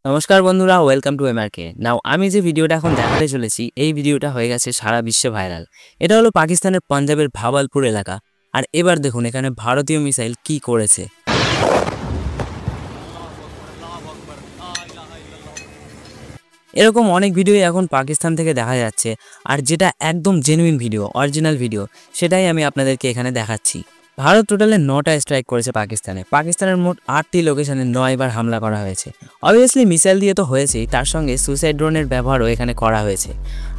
নমস্কার বন্ধুরা, welcome to এমআরকে। নাও আমি যে ভিডিওটা এখন দেখাতে চলেছি এই ভিডিওটা হয়ে গেছে সারা বিশ্বে ভাইরাল। এটা হলো পাকিস্তানের পাঞ্জাবের ভাওয়ালপুর এলাকা। আর এবার দেখুন এখানে ভারতীয় মিসাইল কি করেছে। এরকম অনেক ভিডিওই এখন পাকিস্তান থেকে দেখা যাচ্ছে, আর যেটা একদম জেনুইন ভিডিও, অরিজিনাল ভিডিও, সেটাই আমি আপনাদেরকে এখানে দেখাচ্ছি। ভারত টোটালে 9টা স্ট্রাইক করেছে পাকিস্তানের মোট 8টি লোকেশনে 9বার হামলা করা হয়েছে। অবভিয়াসলি মিসাইল দিয়ে তো হয়েছেই, তার সঙ্গে সুইসাইড ড্রোনের ব্যবহারও এখানে করা হয়েছে।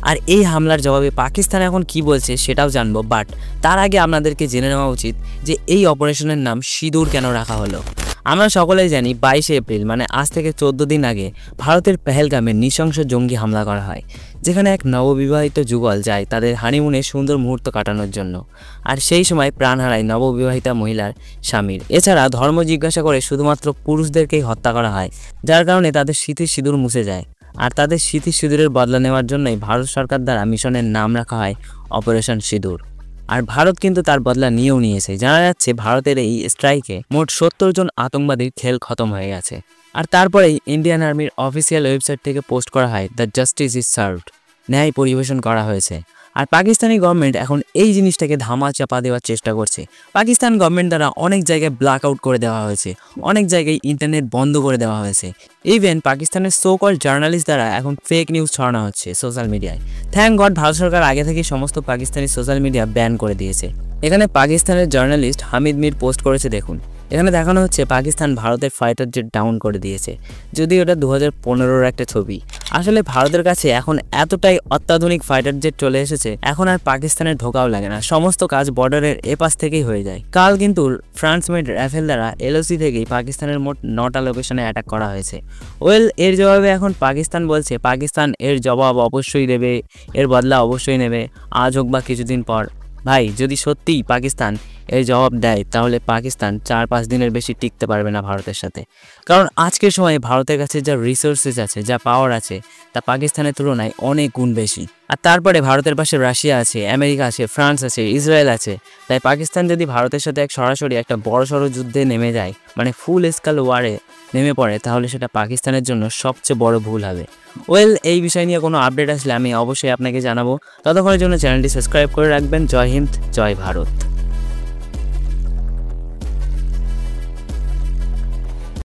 আর এই হামলার জবাবে পাকিস্তান এখন কি বলছে সেটাও জানবো, বাট তার আগে আপনাদেরকে জেনে নেওয়া উচিত যে এই অপারেশনের নাম সিঁদুর কেন রাখা হলো। আমরা সকলেই জানি 22শে এপ্রিল মানে আজ থেকে 14 দিন আগে ভারতের পেহেলগামে নৃশংস জঙ্গি হামলা করা হয়, যেখানে এক নববিবাহিত যুগল যায় তাদের হানিমুনে সুন্দর মুহূর্ত কাটানোর জন্য। আর সেই সময় প্রাণ হারায় নববিবাহিতা মহিলার স্বামীর। এছাড়া ধর্ম জিজ্ঞাসা করে শুধুমাত্র পুরুষদেরকেই হত্যা করা হয়, যার কারণে তাদের স্মৃতির সিঁদুর মুছে যায়। আর তাদের স্মৃতির সিঁদুরের বদলা নেওয়ার জন্যই ভারত সরকার দ্বারা মিশনের নাম রাখা হয় অপারেশন সিঁদুর। আর ভারত কিন্তু তার বদলা নিয়েও নিয়েছে। জানা যাচ্ছে ভারতের এই স্ট্রাইকে মোট 70 জন আতঙ্কবাদীর খেল খতম হয়ে গেছে। আর তারপরেই ইন্ডিয়ান আর্মির অফিসিয়াল ওয়েবসাইট থেকে পোস্ট করা হয় দ্য জাস্টিস ইজ সার্ভড, ন্যায় পরিবেশন করা হয়েছে। আর পাকিস্তানি গভর্নমেন্ট এখন এই জিনিসটাকে ধামা চাপা দেওয়ার চেষ্টা করছে। পাকিস্তান গভর্নমেন্ট দ্বারা অনেক জায়গায় ব্ল্যাক আউট করে দেওয়া হয়েছে, অনেক জায়গায় ইন্টারনেট বন্ধ করে দেওয়া হয়েছে। ইভেন পাকিস্তানের সো কল জার্নালিস্ট দ্বারা এখন ফেক নিউজ ছড়ানো হচ্ছে সোশ্যাল মিডিয়ায়। থ্যাঙ্ক গড ভারত সরকার আগে থেকেই সমস্ত পাকিস্তানি সোশ্যাল মিডিয়া ব্যান করে দিয়েছে। এখানে পাকিস্তানের জার্নালিস্ট হামিদ মির পোস্ট করেছে, দেখুন এখানে দেখানো হচ্ছে পাকিস্তান ভারতের ফাইটার জেট ডাউন করে দিয়েছে, যদি ওটা 2015-র একটা ছবি। আসলে ভারতের কাছে এখন এতটাই অত্যাধুনিক ফাইটার জেট চলে এসেছে, এখন আর পাকিস্তানের ধোকাও লাগে না, সমস্ত কাজ বর্ডারের এপাশ থেকেই হয়ে যায়। কাল কিন্তু ফ্রান্স মেড রাফেল দ্বারা এলওসি থেকেই পাকিস্তানের মোট 9টা লোকেশনে অ্যাটাক করা হয়েছে। এর জবাবে এখন পাকিস্তান বলছে পাকিস্তান এর জবাব অবশ্যই দেবে, এর বদলা অবশ্যই নেবে, আজ হোক বা কিছুদিন পর। ভাই, যদি সত্যিই পাকিস্তান এর জবাব দেয় তাহলে পাকিস্তান 4-5 দিনের বেশি টিকতে পারবে না ভারতের সাথে। কারণ আজকের সময়ে ভারতের কাছে যা রিসোর্সেস আছে, যা পাওয়ার আছে, তা পাকিস্তানের তুলনায় অনেক গুণ বেশি। আর তারপরে ভারতের পাশে রাশিয়া আছে, আমেরিকা আছে, ফ্রান্স আছে, ইসরায়েল আছে। তাই পাকিস্তান যদি ভারতের সাথে সরাসরি একটা বড়সড় যুদ্ধে নেমে যায়, মানে ফুল স্কেল ওয়ারে নেমে পড়ে, তাহলে সেটা পাকিস্তানের জন্য সবচেয়ে বড় ভুল হবে। এই বিষয় নিয়ে কোনো আপডেট আসলে আমি অবশ্যই আপনাকে জানাবো। ততক্ষণের জন্য চ্যানেলটি সাবস্ক্রাইব করে রাখবেন। জয় হিন্দ, জয় ভারত।